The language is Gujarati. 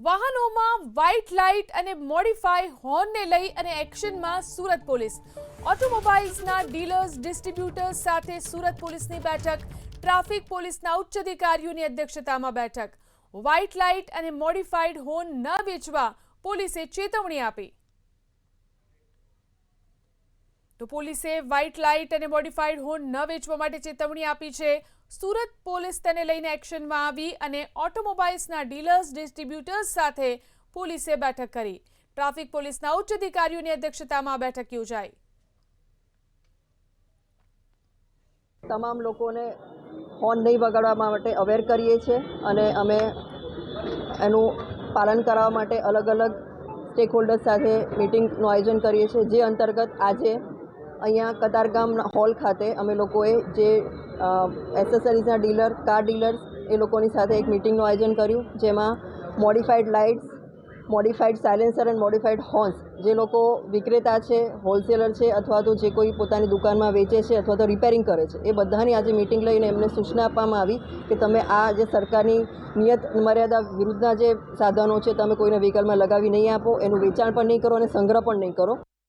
વાહનોમાં વ્હાઇટ લાઇટ અને મોડિફાઈ હોર્નને લઈ અને એક્શનમાં સુરત પોલીસ। ઓટોમોબાઇલ્સના ડીલર્સ ડિસ્ટ્રીબ્યુટર્સ સાથે સુરત પોલીસની બેઠક। ટ્રાફિક પોલીસના ઉચ્ચ અધિકારીઓની અધ્યક્ષતામાં બેઠક। વ્હાઇટ લાઇટ અને મોડિફાઈડ હોર્ન ન વેચવા પોલીસે ચેતવણી આપી। તો પોલીસે વ્હાઇટ લાઇટ અને મોડિફાઈડ હોર્ન ન વેચવા માટે ચેતવણી આપી છે। સુરત પોલીસ તેને લઈને એક્શનમાં આવી અને ઓટોમોબાઇલ્સના ડીલર્સ ડિસ્ટ્રીબ્યુટર્સ સાથે પોલીસે બેઠક કરી। ટ્રાફિક પોલીસના ઉચ્ચ અધિકારીઓની અધ્યક્ષતામાં બેઠક યોજાઈ। તમામ લોકોને હોર્ન નહીં વગાડવા માટે અવેર કરીએ છીએ અને અમે એનું પાલન કરવા માટે અલગ અલગ સ્ટેક હોલ્ડર્સ સાથે મીટિંગનું આયોજન કરીએ છીએ, જે અંતર્ગત આજે અહીંયા કતારગામ હોલ ખાતે અમે લોકોએ જે એસેસરીઝના ડીલર, કાર ડીલર્સ એ લોકોની સાથે એક મીટિંગનું આયોજન કર્યું, જેમાં modified lights, modified silencer and modified horns જે લોકો વિક્રેતા છે, હોલસેલર છે અથવા તો જે કોઈ પોતાની દુકાનમાં વેચે છે અથવા તો રિપેરિંગ કરે છે, એ બધાની આજે મીટિંગ લઈને એમને સૂચના આપવામાં આવી કે તમે આ જે સરકારની નિયત મર્યાદા વિરુદ્ધના જે સાધનો છે તમે કોઈને વ્હીકલમાં લગાવી નહીં આપો, એનું વેચાણ પણ નહીં કરો અને સંગ્રહ પણ નહીં કરો।